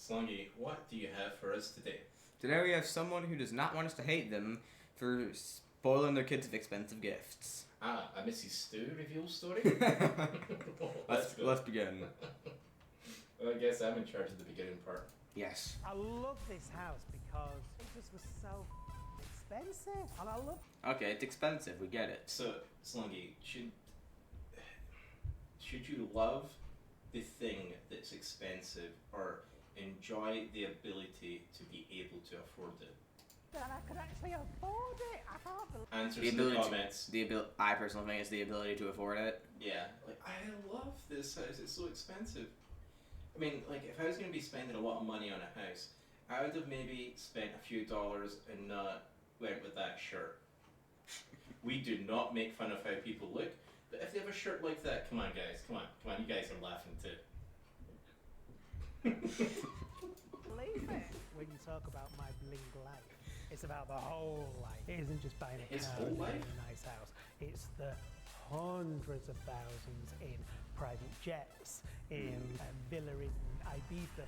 Slongi, what do you have for us today? Today we have someone who does not want us to hate them for spoiling their kids with expensive gifts. Ah, a Mrs. Stew reveal story? Let's begin. Well, I guess I'm in charge of the beginning part. Yes. I love this house because it just was so expensive, and I love. Okay, it's expensive. We get it. So, Slongi, should you love the thing that's expensive or enjoy the ability to be able to afford it? That I could actually afford it. I can't believe. Answers in the comments. I personally think it's the ability to afford it. Yeah, like I love this house. It's so expensive. I mean, like if I was going to be spending a lot of money on a house, I would have maybe spent a few dollars and not went with that shirt. We do not make fun of how people look, but if they have a shirt like that, come on guys, come on, you guys are laughing too. Believe it. When you talk about my Bling life, it's about the whole life. It isn't just buying a His car whole and life? a nice house. It's the hundreds of thousands in private jets, in a villa in Ibiza.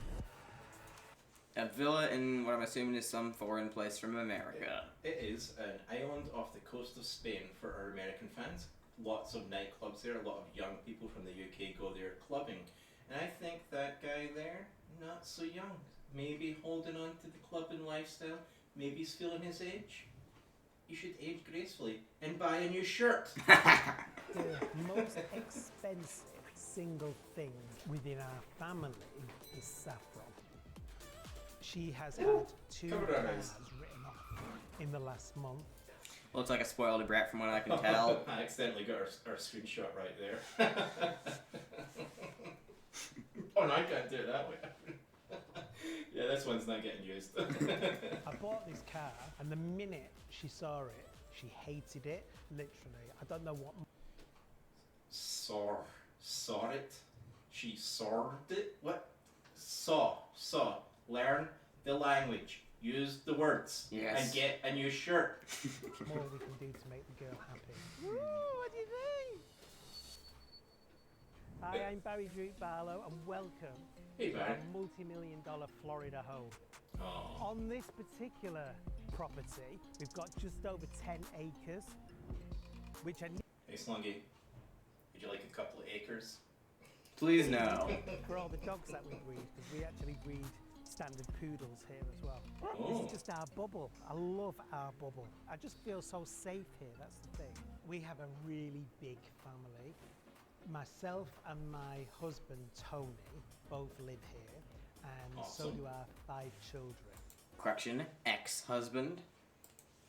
A villa in what I'm assuming is some foreign place from America. It is an island off the coast of Spain for our American fans. Lots of nightclubs there, a lot of young people from the UK go there clubbing. And I think that guy there, not so young. Maybe holding on to the clubbing lifestyle. Maybe he's feeling his age. You should age gracefully and buy a new shirt. The most expensive single thing within our family is saffron. She has had 2 cover her cars eyes. written off in the last month. Looks like a spoiled brat from what I can tell. I accidentally got our screenshot right there. Oh no, I can't do it that way. Yeah, this one's not getting used. I bought this car, and the minute she saw it, she hated it. Literally, I don't know what. Saw it? She sawed it? What? Saw. Learn the language. Use the words. Yes. And get a new shirt. More we can do to make the girl happy. Woo, what do you think? Hi, I'm Barry Drew Barlow, and welcome Hey, to Barry. our multi-million-dollar Florida home. Oh. On this particular property, we've got just over 10 acres, which I need Hey, Slongi. Would you like a couple of acres? Please no. for all the dogs that we breed, because we actually breed standard poodles here as well. This Oh. is just our bubble. I love our bubble. I just feel so safe here, that's the thing. We have a really big family. Myself and my husband, Tony, both live here, and so Awesome. do our 5 children. Correction, ex-husband.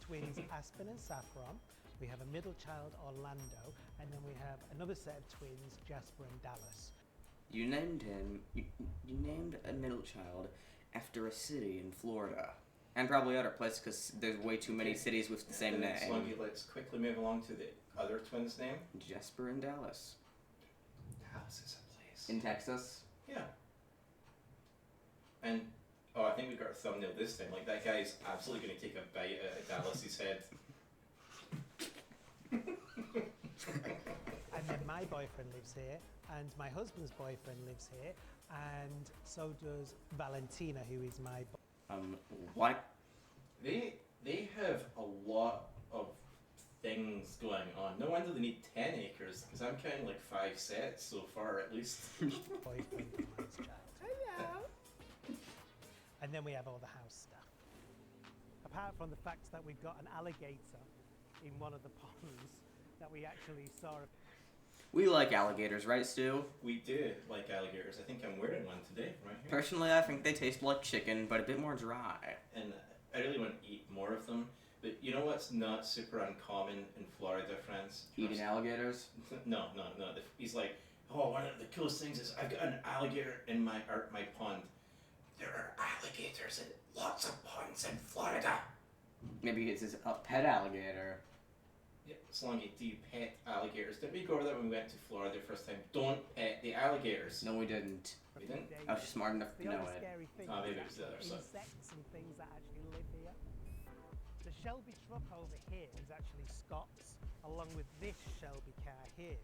Twins Aspen and Saffron. We have a middle child, Orlando, and then we have another set of twins, Jasper and Dallas. You named him. You named a middle child after a city in Florida, and probably other places because there's way too many cities with the same name. Slongi, let's quickly move along to the other twin's name. Jasper and Dallas Dallas is a place. in Texas. Yeah. And, oh, I think we got a thumbnail this time. Like, that guy's absolutely going to take a bite out of Dallas's head. And then my boyfriend lives here, and my husband's boyfriend lives here, and so does Valentina, who is my What? They have a lot of things going on. No wonder they need 10 acres, because I'm counting like 5 sets so far at least. boyfriend and my child. Hello! And then we have all the house stuff. Apart from the fact that we've got an alligator in one of the ponds that we actually saw. We like alligators, right, Stu? We do like alligators. I think I'm wearing one today, right here. Personally, I think they taste like chicken, but a bit more dry. And I really want to eat more of them. But you know what's not super uncommon in Florida, friends? Eating alligators? No. He's like, oh, one of the coolest things is I've got an alligator in my pond. There are alligators in lots of ponds in Florida. Maybe it's a pet alligator. Yeah, Slongi, do you pet alligators? Did we go over that when we went to Florida the first time? Don't pet the alligators. No, we didn't. We didn't? I was just smart enough to The know only it. scary thing Oh, is maybe it was the other actually side. insects and things that actually live here. The Shelby truck over here is actually Scott's, along with this Shelby car here,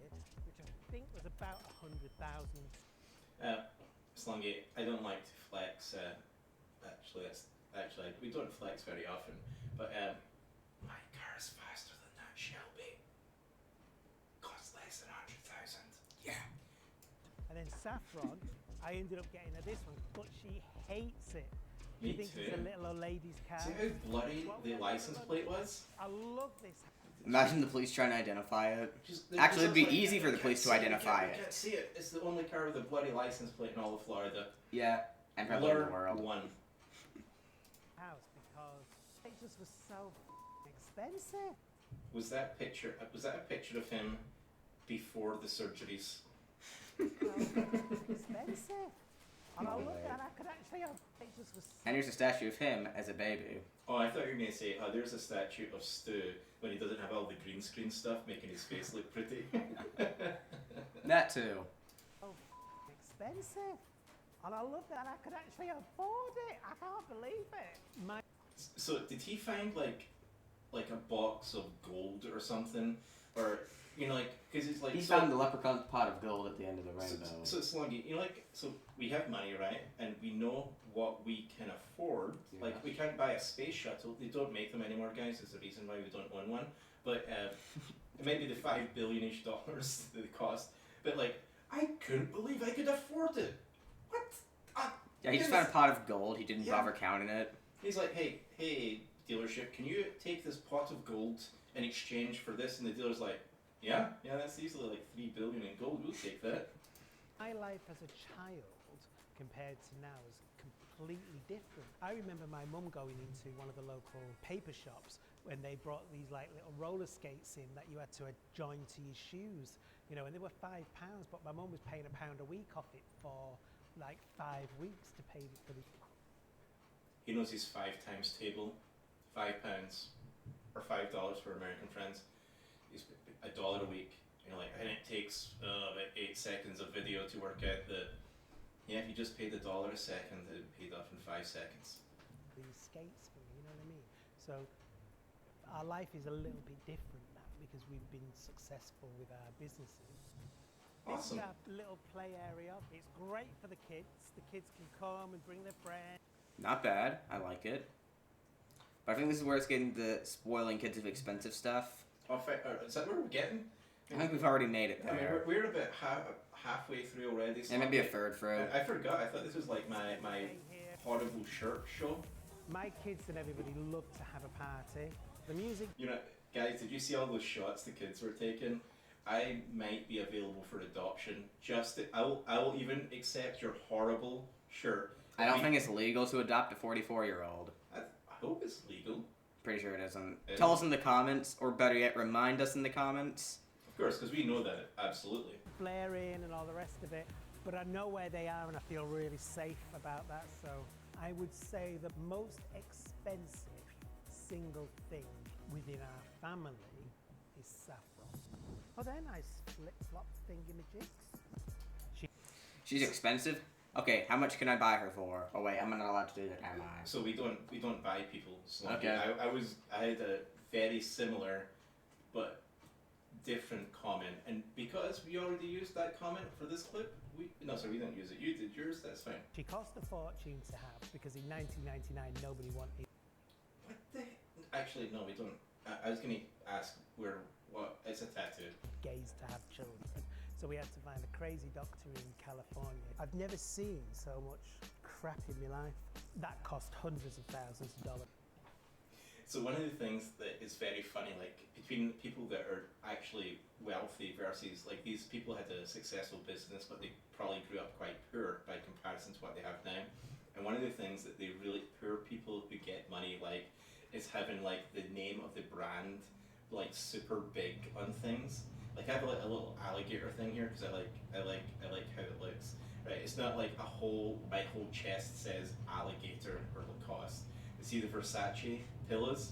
which I think was about 100,000. Slongi, I don't like to flex we don't flex very often, but my car's faster than that Shelby. Costs less than 100,000. Yeah. And then Saffron, I ended up getting her this one, but she hates it. She Me thinks too. it's a little old lady's car. See how bloody the license plate was? I love this. Imagine the police trying to identify it. Just, Actually, it'd be like, easy for the "You police to can't see identify you it." can't see it. It's the only car with a bloody license plate in all of Florida. Yeah, and probably in the world. One. House because it just was so expensive. Was that a picture of him before the surgeries? Expensive. And I No looked way. at it, I could actually have it just was so And here's a statue of him as a baby. Oh, I thought you were going to say, oh, there's a statue of Stu when he doesn't have all the green screen stuff making his face look pretty. That too. expensive. And I looked at it, I could actually afford it. I can't believe it. My So did he find like a box of gold or something? Or, you know, like, because it's like... He so, found the leprechaun's pot of gold at the end of the rainbow. So Slongi, you know, like, so we have money, right? And we know what we can afford. Yeah. Like, we can't buy a space shuttle. They don't make them anymore, guys. There's a reason why we don't own one. But it might be the $5 billion-ish that they cost. But, like, I couldn't believe I could afford it. What? Yeah, he just found a pot of gold. He didn't Yeah. bother counting it. He's like, hey, dealership, can you take this pot of gold in exchange for this? And the dealer's like, yeah, that's easily like $3 billion in gold. We'll take that. My life as a child compared to now is completely different. I remember my mum going into one of the local paper shops when they brought these like little roller skates in that you had to join to your shoes, you know, and they were £5, but my mum was paying £1 a week off it for like 5 weeks to pay for the... He knows his 5 times table, £5 or $5 for American friends. He's $1 a week. You know, like, and it takes about 8 seconds of video to work out that, yeah, if you just paid $1 a second, it paid off in 5 seconds. these skates for me, you know what I mean? So our life is a little bit different now because we've been successful with our businesses. Awesome. This is our little play area. It's great for the kids. The kids can come and bring their friends. Not bad. I like it. But I think this is where it's getting the spoiling kids of expensive stuff. Is that where we're getting? I think we've already made it I mean, there. we're about halfway through already. And maybe a third through. I forgot. I thought this was like my Here. horrible shirt show. My kids and everybody love to have a party. The music. You know, guys, did you see all those shots the kids were taking? I might be available for adoption. I will even accept your horrible shirt. I don't think it's legal to adopt a 44-year-old. I hope it's legal. Pretty sure it isn't. It Tell us in the comments, or better yet, remind us in the comments. Of course, because we know that, absolutely. Flaring and all the rest of it, but I know where they are and I feel really safe about that. So I would say the most expensive single thing within our family is saffron. Oh, they're nice flip-flop thingamajigs. She's expensive? Okay, how much can I buy her for? Oh wait, I'm not allowed to do that, am I? So we don't buy people Slongi. Okay. I had a very similar but different comment, and because we already used that comment for this clip, we didn't use it. You did yours. That's fine. She cost a fortune to have because in 1999 nobody wanted. What the? Actually, no, we don't. I was gonna ask what? It's a tattoo. Gays to have children. So we had to find a crazy doctor in California. I've never seen so much crap in my life. That cost hundreds of thousands of dollars. So one of the things that is very funny, like between people that are actually wealthy versus like these people had a successful business, but they probably grew up quite poor by comparison to what they have now. And one of the things that the really poor people who get money like is having like the name of the brand like super big on things. Like I have like a little alligator thing here because I like how it looks. Right, it's not like my whole chest says alligator or Lacoste. You see the Versace pillows?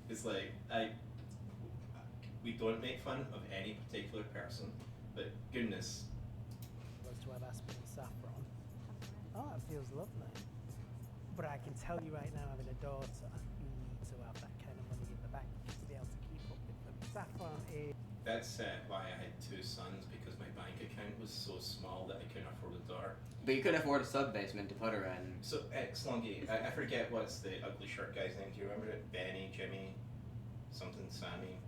It's like we don't make fun of any particular person, but goodness. Was to have aspen and saffron. Oh, it feels lovely. But I can tell you right now, having a daughter, you need to have that kind of money in the bank to be able to keep up with them. Saffron is. That's why I had 2 sons, because my bank account was so small that I couldn't afford a daughter. But you could afford a sub-basement to put her in. So, Slongi, I forget what's the ugly shirt guy's name. Do you remember it? Benny, Jimmy, something, Sammy?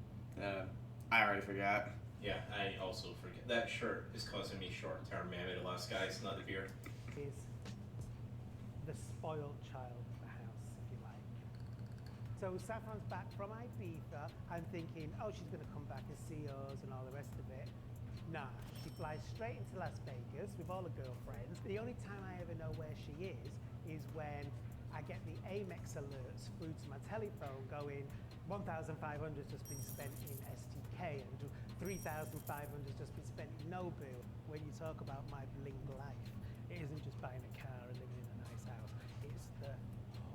I already forgot. Yeah, I also forget. That shirt is causing me short-term memory loss, guys, not the beard. Is the spoiled child of the house, if you like. So Saffron's back from Ibiza. I'm thinking, oh, she's going to come back and see us and all the rest of it. Nah, she flies straight into Las Vegas with all her girlfriends. The only time I ever know where she is when I get the Amex alerts through to my telephone going, 1,500 has just been spent in STK and 3,500 has just been spent in Nobu. When you talk about my Bling life, it isn't just buying a car and living in a nice house. It's the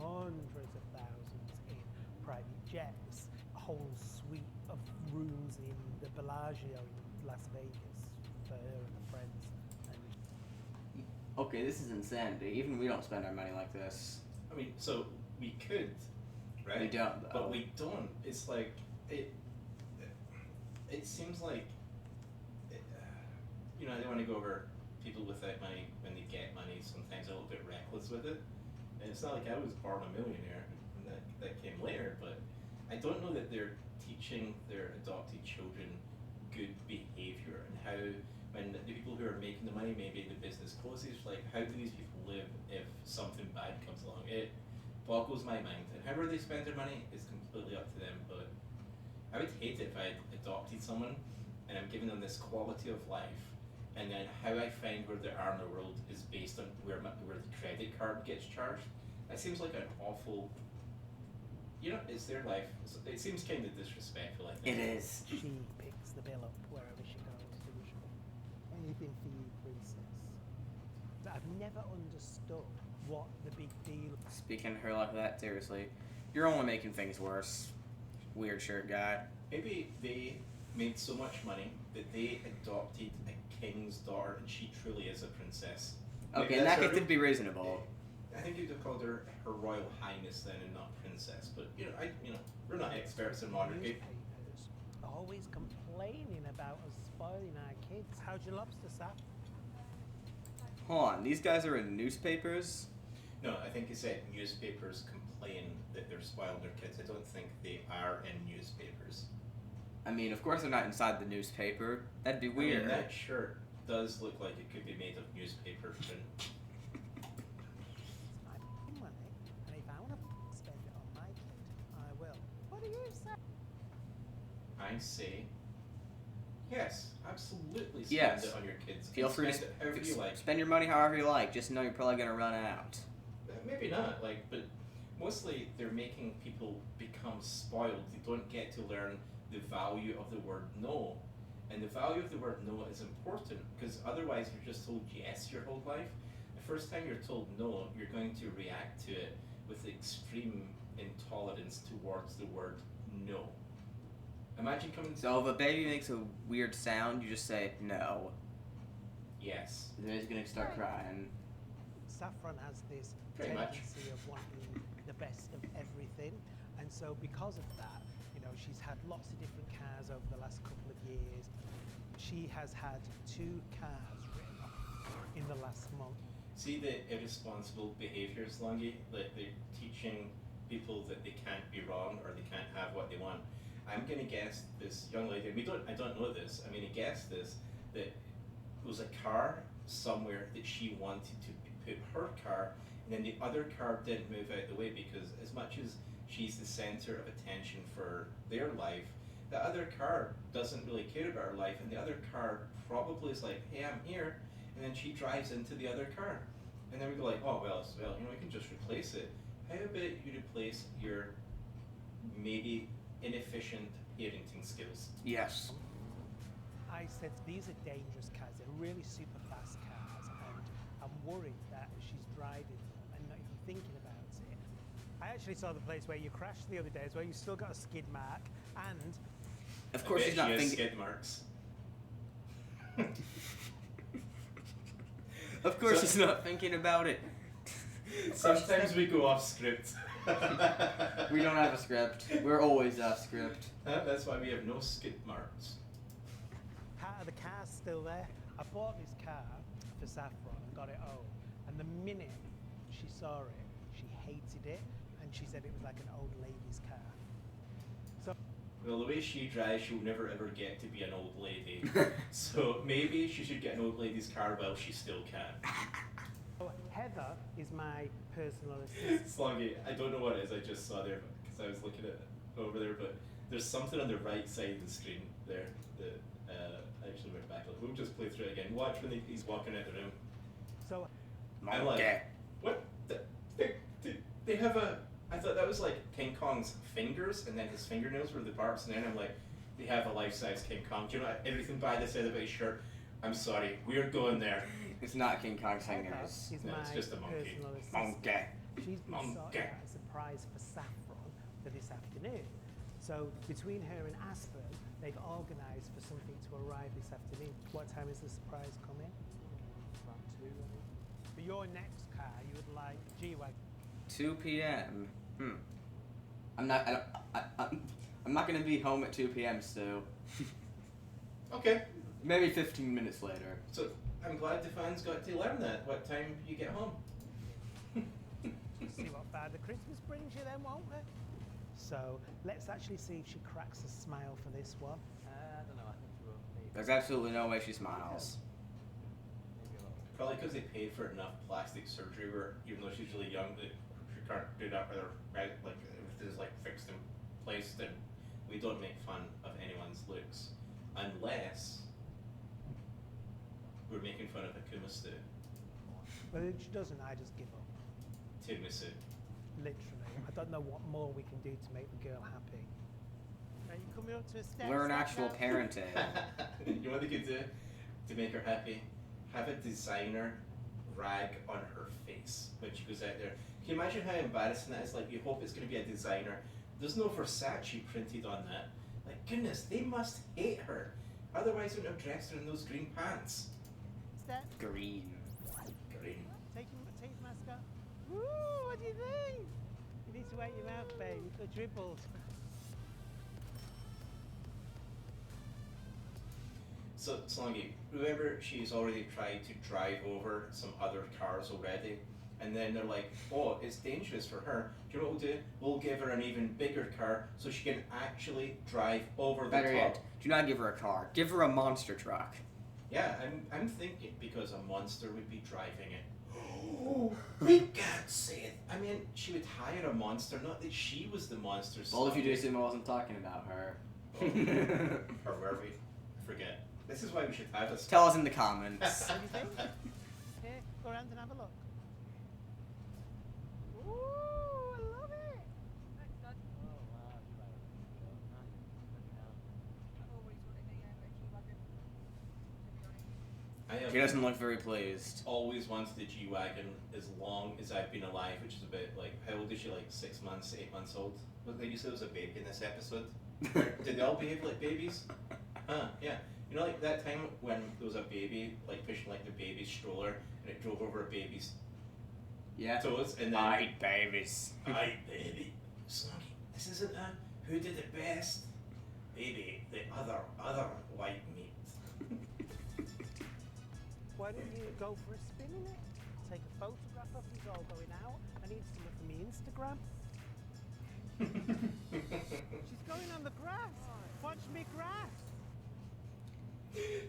hundreds of thousands in private jets, a whole suite of rooms in the Bellagio in Las Vegas for her and her friends. And Okay, this is insanity. Even we don't spend our money like this. I mean, so we could, right? We don't, though. But we don't. It's like, it seems like, you know, I don't want to go over people without money when they get money, sometimes a little bit reckless with it. And it's not like I was born a millionaire, and that came later, but I don't know that they're teaching their adopted children good behavior and how, when the people who are making the money, maybe the business closes, like how do these people live if something bad comes along? It boggles my mind. And however they spend their money is completely up to them, but I would hate it if I adopted someone and I'm giving them this quality of life, and then how I find where they are in the world is based on where the credit card gets charged. That seems like an awful, you know, it's their life. It seems kind of disrespectful, I think. It is. she picks the bill up wherever she goes, the usual. Anything for you, princess. But I've never understood what the big deal. Speaking to her like that, seriously. You're only making things worse. Weird shirt guy. Maybe they made so much money that they adopted a king's daughter and she truly is a princess. Maybe Okay, in that that's case, it'd be reasonable. I think you'd have called her Her Royal Highness then and not princess. But you know, we're not experts in monarchy. Newspapers always complaining about us spoiling our kids. How's your lobster, Sap? Hold on, these guys are in newspapers? No, I think you said newspapers complain that they're spoiling their kids. I don't think they are in newspapers. I mean, of course they're not inside the newspaper. That'd be I weird. mean, that shirt does look like it could be made of newspaper print. It's my money, and if I want to spend it on my kid, I will. What do you say? I say, yes, absolutely spend Yes. it on your kids. Feel free to spend it however you like. spend your money however you like. Just know you're probably gonna run out. Maybe not, like, but mostly they're making people become spoiled. They don't get to learn the value of the word no. And the value of the word no is important because otherwise you're just told yes your whole life. The first time you're told no, you're going to react to it with extreme intolerance towards the word no. Imagine coming to So if a baby makes a weird sound, you just say no. yes. And then he's gonna start crying. Saffron has this Pretty much. tendency of wanting the best of everything, and so because of that, you know, she's had lots of different cars over the last couple of years. She has had 2 cars written off in the last month. See the irresponsible behaviour, Slongi? Like they're teaching people that they can't be wrong or they can't have what they want. I'm gonna guess this young lady, I don't know this, I'm gonna guess this, that it was a car somewhere that she wanted to put her car, and then the other car didn't move out the way because as much as she's the centre of attention for their life, the other car doesn't really care about her life, and the other car probably is like, hey, I'm here, and then she drives into the other car. And then we go like, oh, well, you know, we can just replace it. How about you replace your maybe inefficient parenting skills? Yes. I said these are dangerous cars. They're really super fast cars, and I'm worried that she's driving them and not even thinking about it. I actually saw the place where you crashed the other day as well. You still got a skid mark, and Of course she's not she has thinking. skid marks. Of course So- she's not thinking about it. Sometimes we go off script. We don't have a script. We're always off script. That's why we have no skid marks. part of the car's still there. I bought this car for Saffron and got it home, And the minute she saw it, she hated it, and she said it was like an old lady's car. So, Well, the way she drives, she'll never ever get to be an old lady. So maybe she should get an old lady's car while she still can. Heather is my personal assistant. Slongi, I don't know what it is I just saw there because I was looking at it over there, but there's something on the right side of the screen there that I actually went back. We'll just play through it again. Watch when he's walking out the room. So, I'm like, what? They have a. I thought that was like King Kong's fingers, and then his fingernails were the parts, and then I'm like, they have a life-size King Kong. Do you know everything bad they said about his shirt? I'm sorry, we're going there. It's not King Kong's Heather fingers. is No, my it's just a monkey. personal assistant. Monkey. She's been Monkey. sorting out a surprise for Saffron for this afternoon. So between her and Aspen, they've organised for something to arrive this afternoon. What time is the surprise coming? About 2, I think. For your next car, you would like G-Wagon. 2 p.m. I'm not gonna be home at 2 p.m. Stu. Okay, Maybe 15 minutes later. so I'm glad the fans got to learn that. What time you get home? See what Father Christmas brings you then, won't we? So let's actually see if she cracks a smile for this one. I don't know, I think she will. Maybe. There's absolutely no way she smiles. Maybe a little. Probably because they paid for enough plastic surgery where, even though she's really young, she can't do that with her, right? Like, everything's like fixed in place, then we don't make fun of anyone's looks. Unless we're making fun of Akuma Stew. But if she doesn't, I just give up. Tiramisu. Literally. I don't know what more we can do to make the girl happy. Are you coming up to a step? Learn step actual now? parenting. You know what they could do to make her happy? Have a designer rag on her face when she goes out there. Can you imagine how embarrassing that is? Like, you hope it's going to be a designer. There's no Versace printed on that. Like, goodness, they must hate her. Otherwise, they wouldn't have dressed her in those green pants. Step. Green. Green. Take your mask off. Woo, what do you think? You need to wet your mouth, babe. You've got dribbles. So, Slongi, whoever she's already tried to drive over some other cars already, and then they're like, oh, it's dangerous for her. Do you know what we'll do? We'll give her an even bigger car so she can actually drive over the Better top. yet, do not give her a car. Give her a monster truck. Yeah, I'm thinking because a monster would be driving it. Oh, we can't say it. I mean, she would hire a monster, not that she was the monster. Well, if you do Slongi. assume I wasn't talking about her. Or were we? I forget. This is why we should have this. Tell us in the comments. What do you think? Here, go around and have a look. Ooh, I love it. Oh wow, you like it. Nice. Bloody hell. I've always wanted a G-Wagon, to be honest. I have She doesn't look very pleased. always wanted a G-Wagon as long as I've been alive, which is about, like, how old is she, like 6 months, 8 months old? Well, you said it was a baby in this episode. Did they all behave like babies? Huh, yeah. You know, like that time when there was a baby, like pushing like the baby's stroller, and it drove over a baby's Yeah. toes, and then I hate babies. Aye, baby. Slongi, this isn't a who did it best. Baby, the other white meat. Why don't you go for a spin in it? Take a photograph of us all going out. I need some for my Instagram. She's going on the grass. Watch me grass.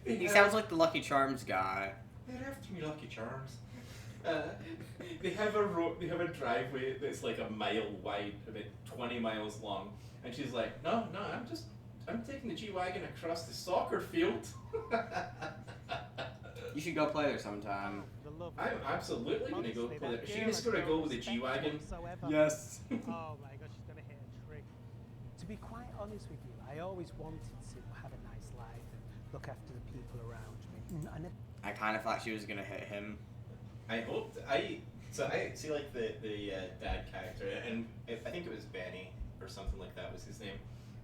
He sounds like the Lucky Charms guy. They're after me, Lucky Charms. They have a driveway that's like a mile wide, about 20 miles long, and she's like, no, I'm taking the G-Wagon across the soccer field. You should go play there sometime. The love. I'm absolutely going to go Honestly, play that it. Is she girl going to has score a no goal with the respect G-Wagon? whatsoever. Yes. Oh my gosh, she's gonna hit a tree. To be quite honest with you, I always wanted to have a nice life and look after the people around me. I never I kind of thought she was gonna hit him. I hoped I see like the dad character, and I think it was Benny or something like that was his name.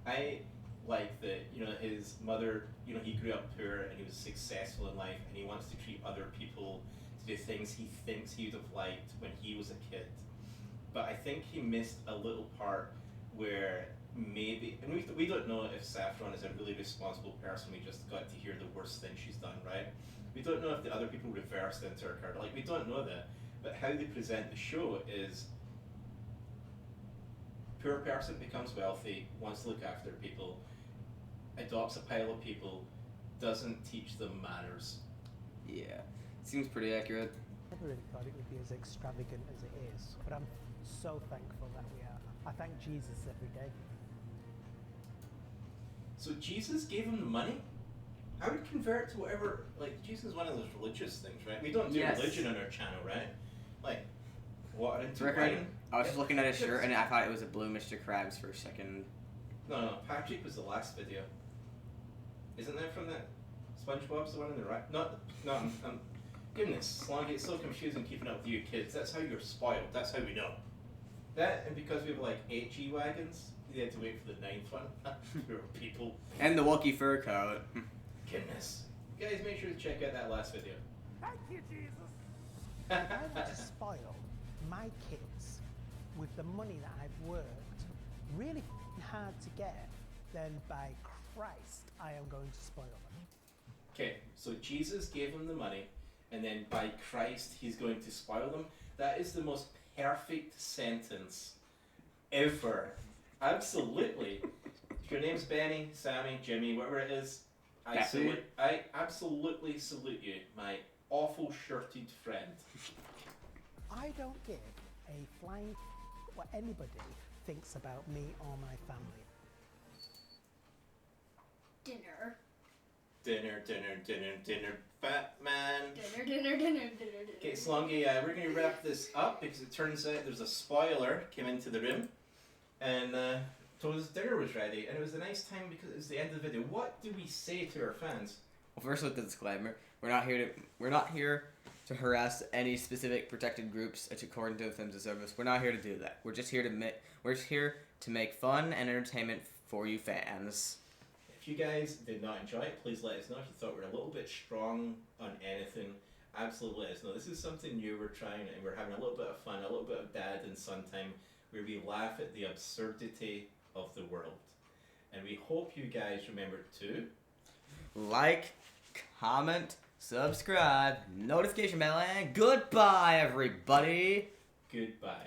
I like that, you know, his mother, you know, he grew up poor and he was successful in life, and he wants to treat other people to do things he thinks he would have liked when he was a kid. But I think he missed a little part where maybe, and we don't know if Saffron is a really responsible person. We just got to hear the worst thing she's done, right? We don't know if the other people reversed into her character. Like, we don't know that. but how they present the show is poor person becomes wealthy, wants to look after people, adopts a pile of people, doesn't teach them manners. Yeah, seems pretty accurate. I never really thought it would be as extravagant as it is, but I'm so thankful that we are. I thank Jesus every day. So Jesus gave him the money? I would convert to whatever, like, Jesus is one of those religious things, right? We don't do Yes. religion on our channel, right? Like, water into Rick, wine. I was just looking at his shirt and I thought it was a blue Mr. Krabs for a second. No, Patrick was the last video. Isn't that from that? SpongeBob's the one on the right? No, goodness, Slongi, it's so confusing keeping up with you kids. That's how you're spoiled. That's how we know. That, and because we have like 8 G-Wagons, you had to wait for the 9th one. Poor people. And the Wookiee fur coat. Goodness. Guys, make sure to check out that last video. Thank you, Jesus. If I were to spoil my kids with the money that I've worked really hard to get, then by Christ, I am going to spoil them. Okay, so Jesus gave him the money, and then by Christ, he's going to spoil them. That is the most perfect sentence ever. Absolutely. If your name's Benny, Sammy, Jimmy, whatever it is, I absolutely salute you, my awful shirted friend. I don't give a flying what anybody thinks about me or my family. Dinner. Dinner, Batman. Dinner. Okay, Slongi, we're going to wrap this up because it turns out there's a spoiler came into the room and told us dinner was ready, and it was a nice time because it was the end of the video. What do we say to our fans? Well, first with the disclaimer, we're not here to harass any specific protected groups according to the Terms of Service. We're not here to do that. We're just here to make fun and entertainment for you fans. If you guys did not enjoy it, please let us know. If you thought we were a little bit strong on anything, absolutely let us know. This is something new we're trying, and we're having a little bit of fun, a little bit of dad and son time, where we laugh at the absurdity of the world. And we hope you guys remember to Like, comment, subscribe, notification bell, and goodbye, everybody. goodbye.